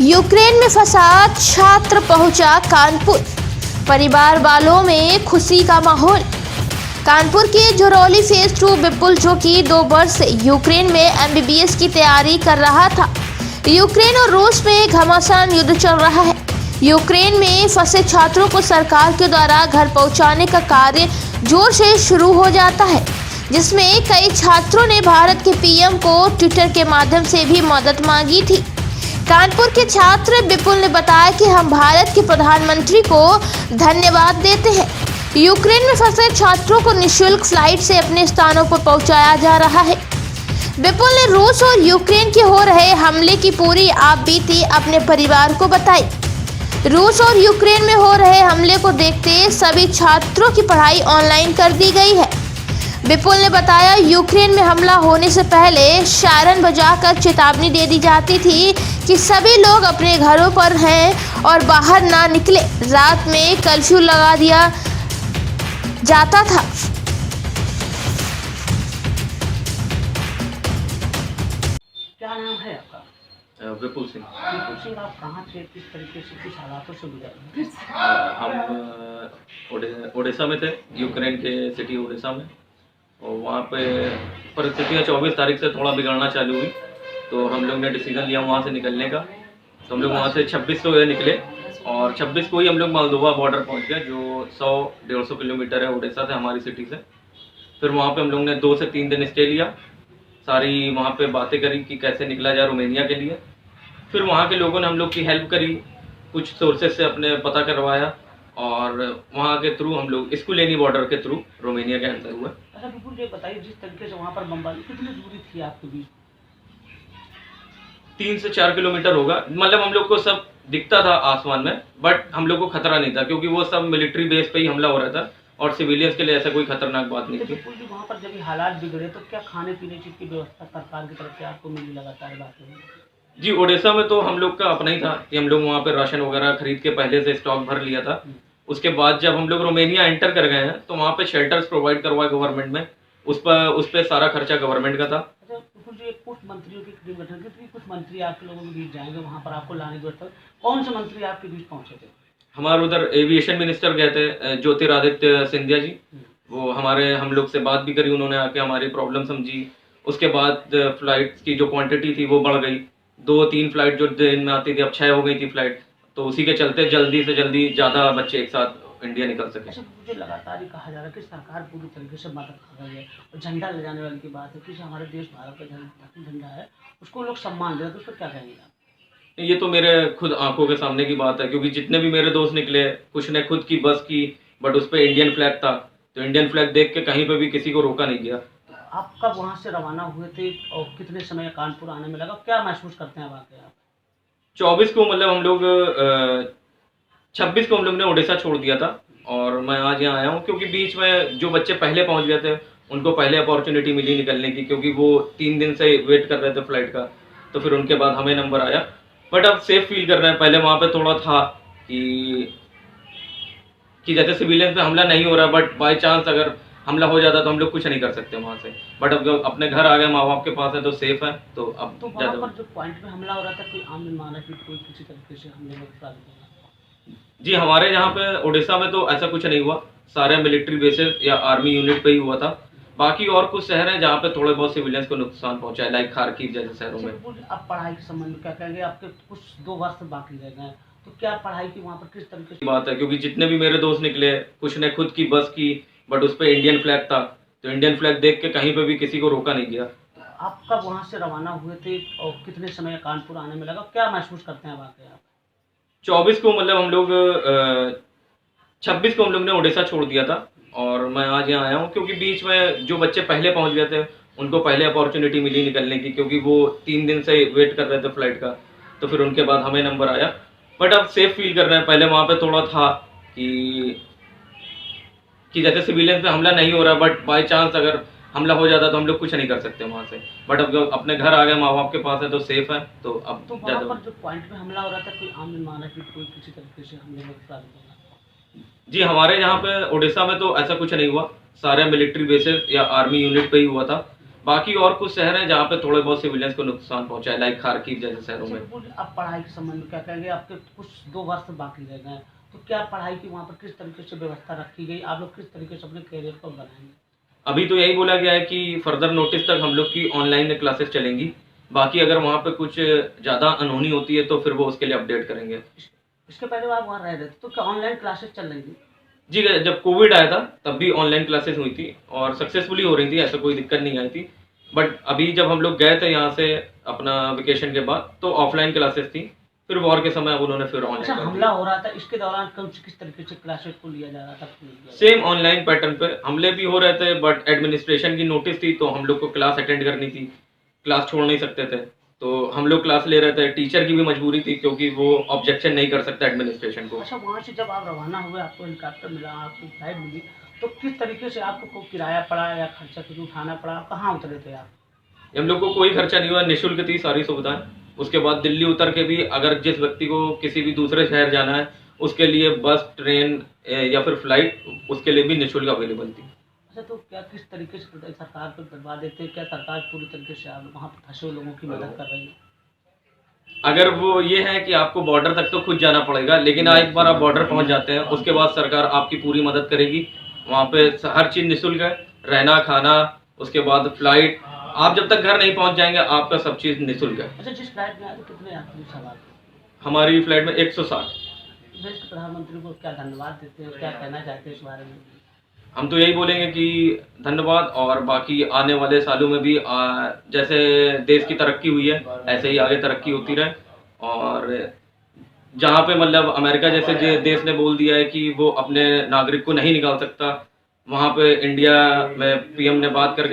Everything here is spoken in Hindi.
यूक्रेन में फंसा छात्र पहुंचा कानपुर, परिवार वालों में खुशी का माहौल। कानपुर के झुरौली फेज 2 विपुल, जो कि 2 वर्ष से यूक्रेन में एमबीबीएस की तैयारी कर रहा था। यूक्रेन और रूस में घमासान युद्ध चल रहा है। यूक्रेन में फंसे छात्रों को सरकार के द्वारा घर पहुंचाने का कार्य जोर से शुरू हो जाता है, जिसमें कई छात्रों ने भारत के पीएम को ट्विटर के माध्यम से भी मदद मांगी थी। कानपुर के छात्र विपुल ने बताया कि हम भारत के प्रधानमंत्री को धन्यवाद देते हैं। यूक्रेन में फंसे छात्रों को निःशुल्क फ्लाइट से अपने स्थानों पर पहुंचाया जा रहा है। विपुल ने रूस और यूक्रेन के हो रहे हमले की पूरी आपबीती अपने परिवार को बताई। रूस और यूक्रेन में हो रहे हमले को देखते सभी छात्रों की पढ़ाई ऑनलाइन कर दी गई है। विपुल ने बताया, यूक्रेन में हमला होने से पहले सायरन बजाकर चेतावनी दे दी जाती थी कि सभी लोग अपने घरों पर हैं और बाहर ना निकले। रात में कर्फ्यू लगा दिया जाता था। क्या नाम है आपका? विपुल सिंह। विपुल सिंह, आप कहाँ से, किस तरीके से, किस हालातों से गुजरे? हम ओडिशा में थे, यूक्रेन के सिटी ओडिशा में, और वहाँ पे परिस्थितियाँ 24 तारीख से थोड़ा बिगड़ना चालू हुई, तो हम लोग ने डिसीजन लिया वहाँ से निकलने का। तो हम लोग वहाँ से 26 को निकले और 26 को ही हम लोग मोल्दोवा बॉर्डर पहुँच गए, जो 100-150 किलोमीटर है ओडिशा से, हमारी सिटी से। फिर वहाँ पे हम लोग ने 2 से 3 दिन स्टे लिया, सारी वहाँ पे बातें करी कि कैसे निकला जाए रोमेनिया के लिए। फिर वहाँ के लोगों ने हम लोग की हेल्प करी, कुछ सोर्सेज से अपने पता करवाया, और वहाँ के थ्रू हम लोग स्कूलेनी बॉर्डर के थ्रू रोमेनिया के अंदर हुए। अच्छा विपुल, ये बताइए, जिस तरीके से वहाँ पर बमबारी, कितनी दूरी थी आपके बीच? 3 से 4 किलोमीटर होगा। मतलब हम लोग को सब दिखता था आसमान में, बट हम लोग को खतरा नहीं था, क्योंकि वो सब मिलिट्री बेस पे ही हमला हो रहा था और सिविलियंस के लिए ऐसा कोई खतरनाक बात नहीं थी। विपुल जी, वहाँ पर जब ये हालात बिगड़े तो क्या खाने पीने चीज की व्यवस्था सरकार की तरफ से आपको मिली लगातार बातें? जी, ओडिशा में तो हम लोग का अपना ही था कि हम लोग वहाँ पे राशन वगैरह खरीद के पहले से स्टॉक भर लिया था। उसके बाद जब हम लोग रोमेनिया एंटर कर गए हैं, तो वहाँ पे शेल्टर्स प्रोवाइड करवाए गवर्नमेंट में, उस पर सारा खर्चा गवर्नमेंट का था। अच्छा विपुल जी, कुछ मंत्रियों की टीम गठन की थी, कुछ मंत्री आपके लोगों के बीच जाएंगे, वहाँ पर आपको लाने की व्यवस्था। कौन से मंत्री आपके बीच पहुँचे थे? हमारे उधर एविएशन मिनिस्टर गए थे, ज्योतिरादित्य सिंधिया जी। वो हम लोग से बात भी करी, उन्होंने आके हमारी प्रॉब्लम समझी। उसके बाद फ्लाइट्स की जो क्वांटिटी थी वो बढ़ गई, 2-3 फ्लाइट जो दिन में आती थी अब 6 हो गई थी फ्लाइट, तो उसी के चलते जल्दी से जल्दी ज़्यादा बच्चे एक साथ इंडिया निकल सके। अच्छा, मुझे लगातार ये कहा जा रहा है कि सरकार पूरी तरीके से मदद कर रही है, और झंडा ले जाने वाली की बात है कि हमारे देश भारत का झंडा है, उसको लोग सम्मान दे रहे हैं, तो उस पर क्या कहेंगे आप? ये तो मेरे खुद आंखों के सामने की बात है, क्योंकि जितने भी मेरे दोस्त निकले, कुछ ने खुद की बस की, बट उस पर इंडियन फ्लैग था, तो इंडियन फ्लैग देख के कहीं पे भी किसी को रोका नहीं गया। आप कब वहाँ से रवाना हुए थे और कितने समय कानपुर आने में लगा, क्या महसूस करते हैं वाकई आप? 24 को मतलब हम लोग 26 को हम लोग ने ओडिशा छोड़ दिया था, और मैं आज यहाँ आया हूँ क्योंकि बीच में जो बच्चे पहले पहुँच गए थे उनको पहले अपॉर्चुनिटी मिली निकलने की, क्योंकि वो 3 दिन से वेट कर रहे थे फ्लाइट का, तो फिर उनके बाद हमें नंबर आया। बट अब सेफ फील कर रहे हैं। पहले वहाँ पे थोड़ा था कि जैसे सिविलियन पे हमला नहीं हो रहा, बट बाई चांस अगर हमला हो जाता तो हम लोग कुछ नहीं कर सकते वहाँ से। बट अब जब अपने घर आ गए, माँ बाप के पास है, तो सेफ है। तो अब तो वहाँ पर जो पॉइंट पे हमला हो रहा था, कोई आम जनमानस की कोई किसी तरीके से हमले में गिरफ्तार हुआ? जी, हमारे यहाँ पे उड़ीसा में तो ऐसा कुछ नहीं हुआ, सारे मिलिट्री बेसेस या आर्मी यूनिट पे ही हुआ था। बाकी और कुछ शहर हैं जहाँ पे थोड़े बहुत सिविलियंस को नुकसान पहुंचा है, लाइक खारकीव जैसे शहरों में। आप पढ़ाई के संबंध में क्या कहेंगे? आपके कुछ 2 वर्ष बाकी रह गए, तो क्या पढ़ाई की वहाँ पर किस तरीके से बात है, क्योंकि जितने भी मेरे दोस्त निकले, कुछ ने खुद की बस की, बट उस पर इंडियन फ्लैग था, तो इंडियन फ्लैग देख के कहीं पे भी किसी को रोका नहीं गया। आप कब वहाँ से रवाना हुए थे और कितने समय कानपुर आने में लगा, क्या महसूस करते हैं वाकई आप? 24 को मतलब हम लोग 26 को हम लोग ने ओडिशा छोड़ दिया था, और मैं आज यहाँ आया हूँ क्योंकि बीच में जो बच्चे पहले पहुँच गए थे उनको पहले अपॉर्चुनिटी मिली निकलने की, क्योंकि वो 3 दिन से वेट कर रहे थे फ्लाइट का, तो फिर उनके बाद हमें नंबर आया। बट अब सेफ फील कर रहे हैं। पहले वहाँ पे थोड़ा था कि जैसे सिविलियंस पे हमला नहीं हो रहा, बट बाई चांस अगर हमला हो जाता तो हम लोग कुछ नहीं कर सकते वहाँ से। बट अब जब अपने घर आ गए, माँ बाप के पास है, तो सेफ है। तो अब तो वहाँ पर जो पॉइंट पे हमला हो रहा था, कोई आम जनमानस की कोई किसी तरीके से हमले में गिरफ्तार हुआ? जी, हमारे यहाँ पे उड़ीसा में तो ऐसा कुछ नहीं हुआ, सारे मिलिट्री बेसेस या आर्मी यूनिट पे ही हुआ था। बाकी और कुछ शहर हैं जहाँ पे थोड़े बहुत सिविलियंस को नुकसान पहुंचा है, लाइक खार्किव जैसे शहरों में। बिल्कुल। अब पढ़ाई के संबंध में क्या कहेंगे, आपके कुछ 2 वर्ष बाकी रह गए हैं, तो क्या पढ़ाई की वहाँ पर किस तरीके से व्यवस्था रखी गई, आप लोग किस तरीके से अपने करियर को बनाएंगे? अभी तो यही बोला गया है कि फर्दर नोटिस तक हम लोग की ऑनलाइन क्लासेस चलेंगी। बाकी अगर वहाँ पे कुछ ज़्यादा अनहोनी होती है तो फिर वो उसके लिए अपडेट करेंगे। इसके पहले आप वहाँ रह रहे थे, तो क्या ऑनलाइन क्लासेस चल रही थी? जी, जब कोविड आया था तब भी ऑनलाइन क्लासेस हुई थी और सक्सेसफुली हो रही थी, ऐसा कोई दिक्कत नहीं आई थी। बट अभी जब हम लोग गए थे यहाँ से अपना वेकेशन के बाद तो ऑफलाइन क्लासेस थी, फिर वॉर के समय उन्होंने फिर अच्छा, ऑनलाइन कर हमला दिया। हो रहा था, इसके दौरान किस तरीके से क्लासेस को लिया जा रहा था, नहीं लिया जा सेम ऑनलाइन पैटर्न पे हमले भी हो रहे थे, बट एडमिनिस्ट्रेशन की नोटिस थी तो हम लोग को क्लास अटेंड करनी थी, क्लास छोड़ नहीं सकते थे, तो हम लोग क्लास ले रहे थे। टीचर की भी मजबूरी थी क्योंकि वो ऑब्जेक्शन नहीं कर सकता एडमिनिस्ट्रेशन को। रहा? अच्छा, वहाँ से जब आप रवाना हुए, आपको हेलीकॉप्टर मिला, आपको फ्लाइट मिली, तो किस तरीके से आपको किराया पड़ा या खर्चा कुछ उठाना पड़ा, कहाँ उतरे थे आप? हम लोग को कोई खर्चा नहीं हुआ, निःशुल्क थी सारी सुविधाएं। उसके बाद दिल्ली उतर के भी अगर जिस व्यक्ति को किसी भी दूसरे शहर जाना है उसके लिए बस, ट्रेन या फिर फ्लाइट उसके लिए भी निःशुल्क अवेलेबल थी। अच्छा, तो क्या किस तरीके से सरकार को करवा देते हैं, क्या सरकार पूरी तरीके से आप वहाँ पर फंसे हुए लोगों की मदद कर रही है? अगर वो ये है कि आपको बॉर्डर तक तो खुद जाना पड़ेगा, लेकिन एक बार आप बॉर्डर पहुंच जाते हैं उसके बाद सरकार आपकी पूरी मदद करेगी। वहाँ पे हर चीज़ निःशुल्क है, रहना खाना, उसके बाद फ्लाइट। आप जब तक घर नहीं पहुंच जाएंगे आपका सब चीज़ निःशुल्क है। अच्छा, जिस फ्लाइट में आए थे कितने यात्री सवार थे? हमारी फ्लाइट में 160। देश के प्रधानमंत्री को क्या धन्यवाद देते हैं, क्या कहना चाहते हैं इस बारे में? हम तो यही बोलेंगे कि धन्यवाद, और बाकी आने वाले सालों में भी जैसे देश की तरक्की हुई है ऐसे ही आगे तरक्की होती रहे। और जहाँ पे मतलब अमेरिका जैसे देश ने बोल दिया है कि वो अपने नागरिक को नहीं निकाल सकता, वहाँ पे इंडिया में पीएम ने बात करके